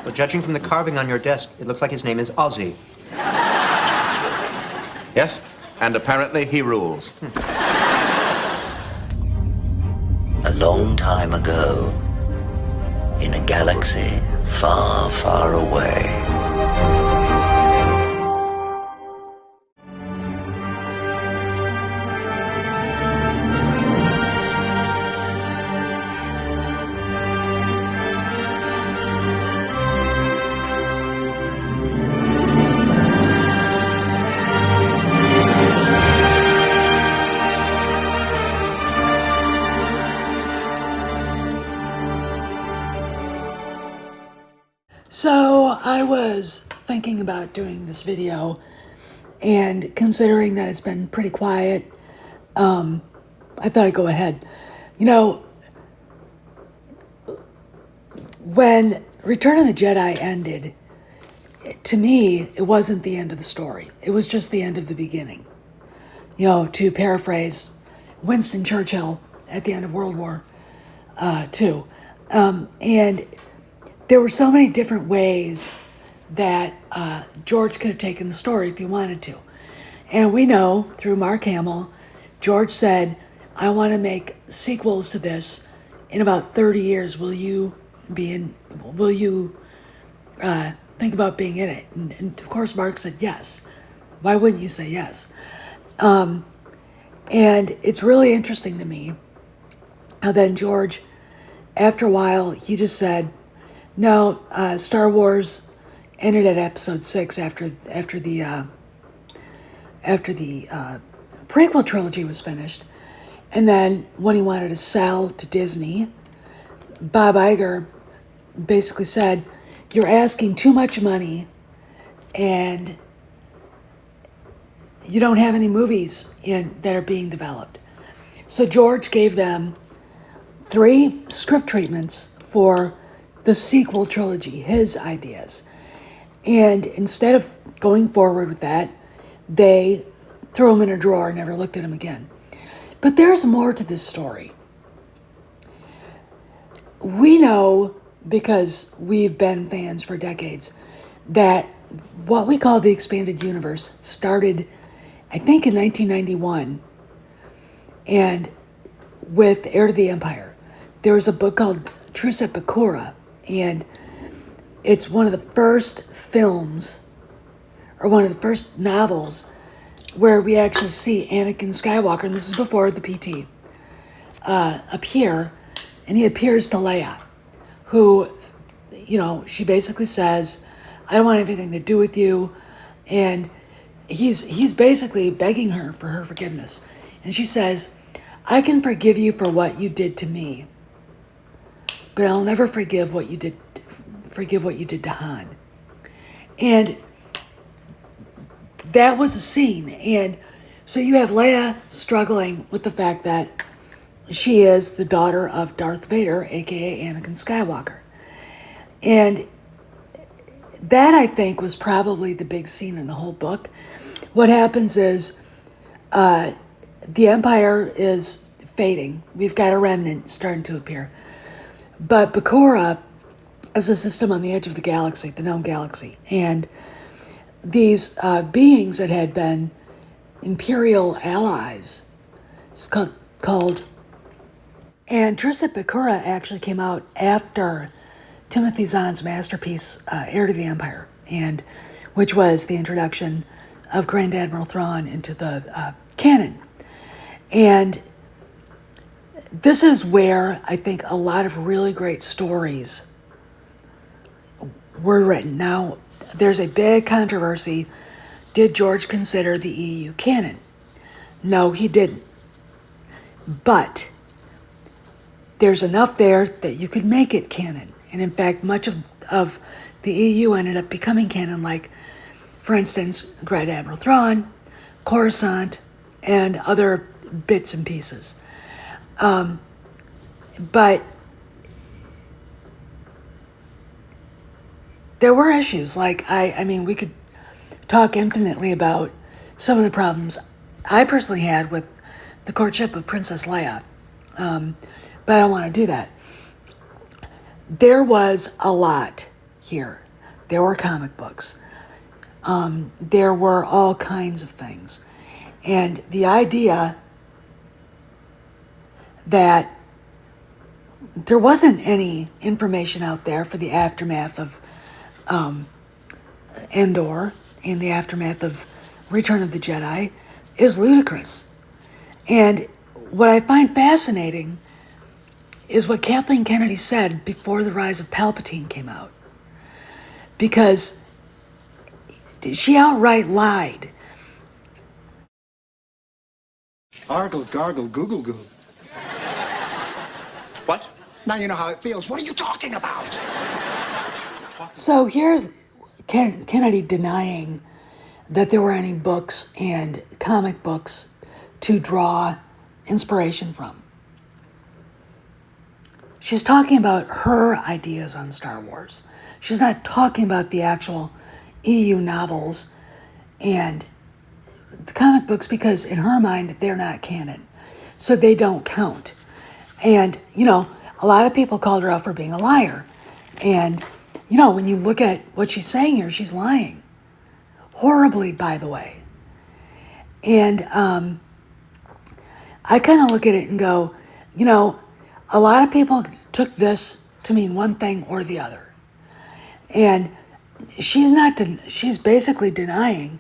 Well, judging from the carving on your desk, it looks like his name is Ozzy. Yes, and apparently he rules. A long time ago, in a galaxy far, far away. So I was thinking about doing this video, and considering that it's been pretty quiet, I thought I'd go ahead. You know, when Return of the Jedi ended, to me, it wasn't the end of the story. It was just the end of the beginning. You know, to paraphrase Winston Churchill at the end of World War II. And there were so many different ways that George could have taken the story if he wanted to. And we know through Mark Hamill, George said, I want to make sequels to this in about 30 years. Will you think about being in it? And of course, Mark said yes. Why wouldn't you say yes? And it's really interesting to me how then George, after a while, he just said, no, Star Wars ended at episode 6 after the prequel trilogy was finished. And then when he wanted to sell to Disney, Bob Iger basically said, you're asking too much money and you don't have any movies that are being developed. So George gave them 3 script treatments for the sequel trilogy, his ideas. And instead of going forward with that, they threw him in a drawer and never looked at him again. But there's more to this story. We know, because we've been fans for decades, that what we call the expanded universe started, I think, in 1991. And with Heir to the Empire, there was a book called Truce at Bakura, and it's one of the first films, or one of the first novels, where we actually see Anakin Skywalker, and this is before the PT, appear, and he appears to Leia, who, you know, she basically says, I don't want anything to do with you, and he's basically begging her for her forgiveness. And she says, I can forgive you for what you did to me, but I'll never forgive what you did to Han. And that was a scene. And so you have Leia struggling with the fact that she is the daughter of Darth Vader, aka Anakin Skywalker. And that, I think, was probably the big scene in the whole book. What happens is the Empire is fading. We've got a remnant starting to appear. But Bakura is a system on the edge of the galaxy, the known galaxy. And these beings that had been Imperial allies, it's called... And Truce at Bakura actually came out after Timothy Zahn's masterpiece, Heir to the Empire, and which was the introduction of Grand Admiral Thrawn into the canon. And this is where I think a lot of really great stories were written. Now, there's a big controversy. Did George consider the EU canon? No, he didn't. But there's enough there that you could make it canon. And in fact, much of the EU ended up becoming canon, like, for instance, Grand Admiral Thrawn, Coruscant, and other bits and pieces. But there were issues. Like, I mean, we could talk infinitely about some of the problems I personally had with the courtship of Princess Leia. But I don't want to do that. There was a lot here. There were comic books. There were all kinds of things. And the idea that there wasn't any information out there for the aftermath of Endor and the aftermath of Return of the Jedi is ludicrous. And what I find fascinating is what Kathleen Kennedy said before The Rise of Palpatine came out. Because she outright lied. Argle, gargle, google, goo. What? Now you know how it feels. What are you talking about? So here's Kennedy denying that there were any books and comic books to draw inspiration from. She's talking about her ideas on Star Wars. She's not talking about the actual EU novels and the comic books because in her mind, they're not canon. So they don't count. And, a lot of people called her out for being a liar. And, when you look at what she's saying here, she's lying. Horribly, by the way. And I kind of look at it and go, a lot of people took this to mean one thing or the other. And she's basically denying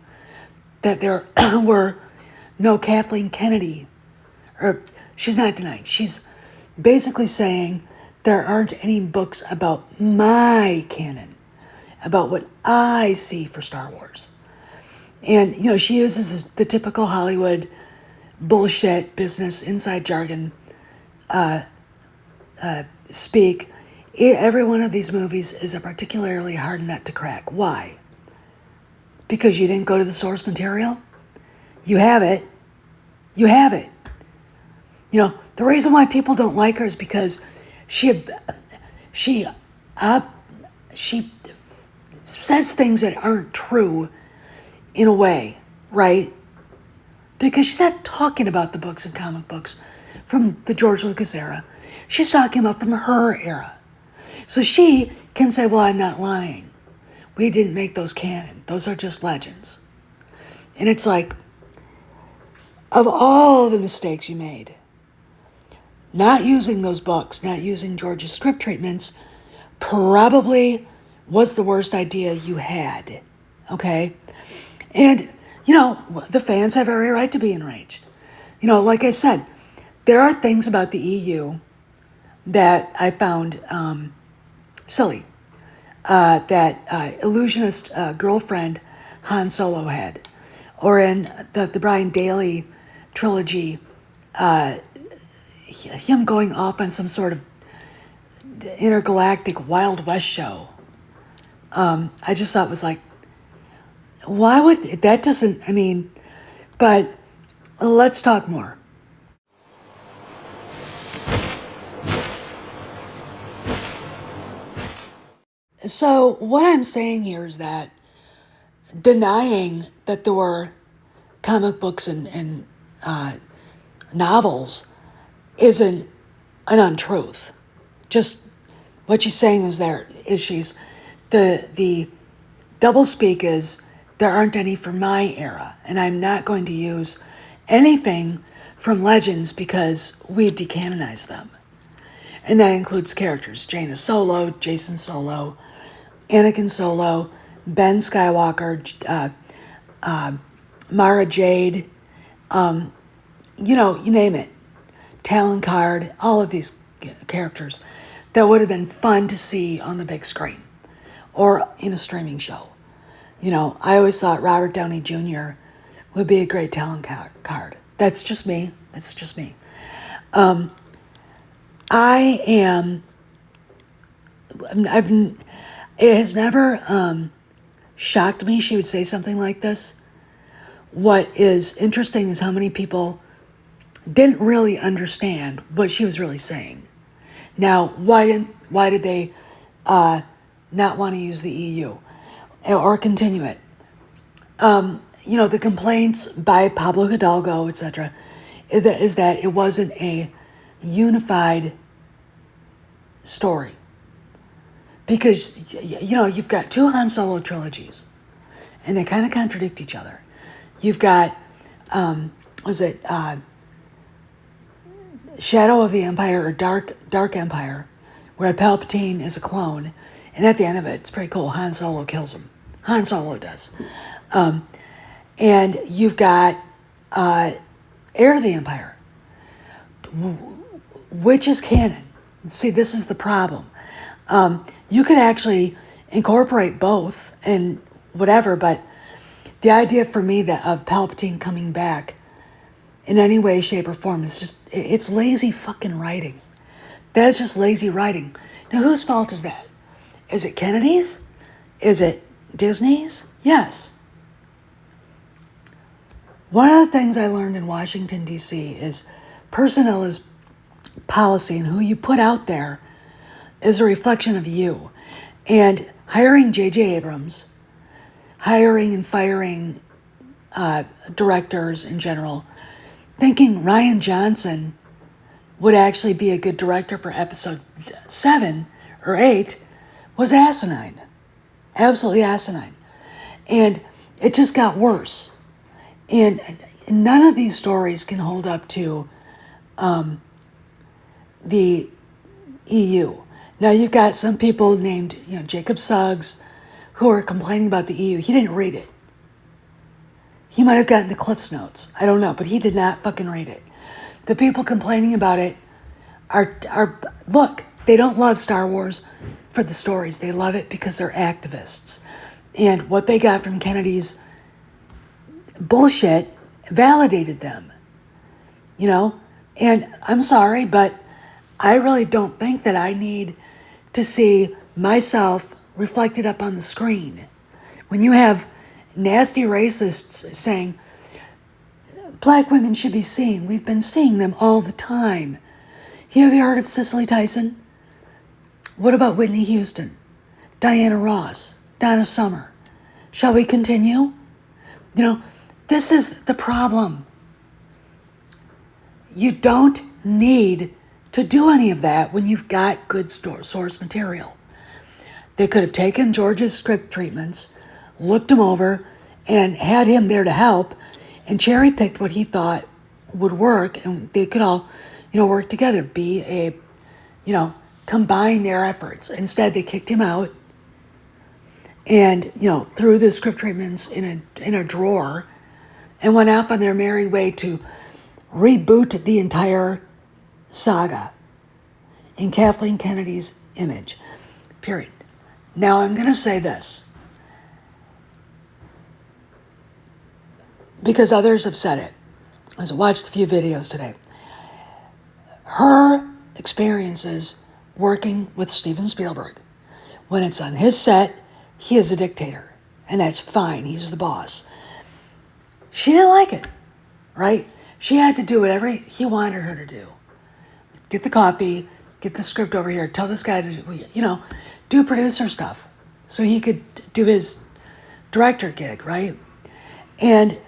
that there were no Kathleen Kennedy, or she's not denying, she's basically saying there aren't any books about my canon, about what I see for Star Wars. And, she uses the typical Hollywood bullshit, business, inside jargon speak. Every one of these movies is a particularly hard nut to crack. Why? Because you didn't go to the source material? You have it. You have it. The reason why people don't like her is because she says things that aren't true in a way, right? Because she's not talking about the books and comic books from the George Lucas era. She's talking about from her era. So she can say, well, I'm not lying. We didn't make those canon. Those are just legends. And it's like, of all the mistakes you made, not using those books, not using George's script treatments, probably was the worst idea you had. Okay? And, the fans have every right to be enraged. Like I said, there are things about the EU that I found silly. That illusionist girlfriend Han Solo had. Or in the Brian Daley trilogy, him going off on some sort of intergalactic Wild West show. I just thought was like, why would, that doesn't, but let's talk more. So what I'm saying here is that denying that there were comic books and novels isn't an untruth. Just what she's saying is the doublespeak is there aren't any from my era, and I'm not going to use anything from Legends because we decanonized them. And that includes characters, Jaina Solo, Jason Solo, Anakin Solo, Ben Skywalker, Mara Jade, you name it. Talon Card, all of these characters that would have been fun to see on the big screen or in a streaming show. I always thought Robert Downey Jr. would be a great Talon Card. That's just me. It has never shocked me she would say something like this. What is interesting is how many people didn't really understand what she was really saying. Now, why did they not want to use the EU or continue it? The complaints by Pablo Hidalgo, etc., is that it wasn't a unified story. Because, you've got two Han Solo trilogies, and they kind of contradict each other. You've got, Shadow of the Empire or Dark Empire, where Palpatine is a clone, and at the end of it, it's pretty cool. Han Solo kills him. Han Solo does. And you've got Heir of the Empire, which is canon. See, this is the problem. You could actually incorporate both and whatever, but the idea for me of Palpatine coming back in any way, shape, or form is just, it's lazy fucking writing. That's just lazy writing. Now, whose fault is that? Is it Kennedy's? Is it Disney's? Yes. One of the things I learned in Washington, D.C. is personnel is policy, and who you put out there is a reflection of you. And hiring J.J. Abrams, hiring and firing directors in general, thinking Rian Johnson would actually be a good director for episode 7 or 8 was asinine. Absolutely asinine. And it just got worse. And none of these stories can hold up to the EU. Now, you've got some people named, Jacob Suggs, who are complaining about the EU. He didn't read it. He might have gotten the Cliff's Notes. I don't know, but he did not fucking read it. The people complaining about it are look, they don't love Star Wars for the stories. They love it because they're activists. And what they got from Kennedy's bullshit validated them. And I'm sorry, but I really don't think that I need to see myself reflected up on the screen. When you have nasty racists saying, black women should be seen, we've been seeing them all the time. Have you heard of Cicely Tyson? What about Whitney Houston, Diana Ross, Donna Summer? Shall we continue? This is the problem. You don't need to do any of that when you've got good source material. They could have taken George's script treatments, looked them over, and had him there to help, and cherry-picked what he thought would work, and they could all, work together, combine their efforts. Instead, they kicked him out and, threw the script treatments in a drawer and went off on their merry way to reboot the entire saga in Kathleen Kennedy's image, period. Now, I'm going to say this, because others have said it. I watched a few videos today. Her experiences working with Steven Spielberg, when it's on his set, he is a dictator, and that's fine. He's the boss. She didn't like it, right? She had to do whatever he wanted her to do. Get the coffee, get the script over here, tell this guy to, do producer stuff so he could do his director gig, right? And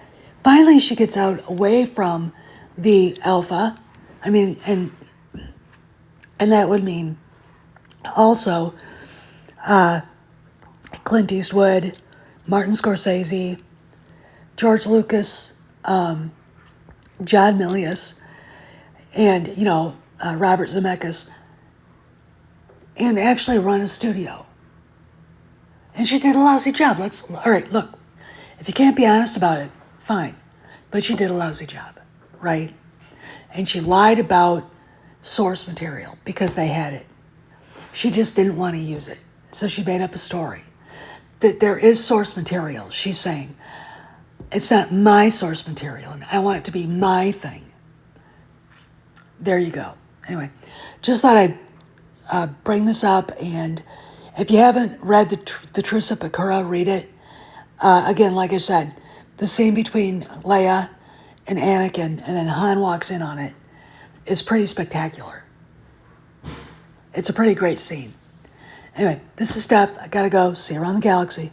finally she gets out away from the alpha. And that would mean also Clint Eastwood, Martin Scorsese, George Lucas, John Milius, and, Robert Zemeckis, and actually run a studio. And she did a lousy job. All right, look, if you can't be honest about it, fine. But she did a lousy job, right? And she lied about source material because they had it. She just didn't want to use it. So she made up a story. That there is source material, she's saying. It's not my source material, and I want it to be my thing. There you go. Anyway, just thought I'd bring this up, and if you haven't read the True Sepulchra, read it. Again, like I said, the scene between Leia and Anakin, and then Han walks in on it, is pretty spectacular. It's a pretty great scene. Anyway, this is Steph. I gotta go. See you around the galaxy.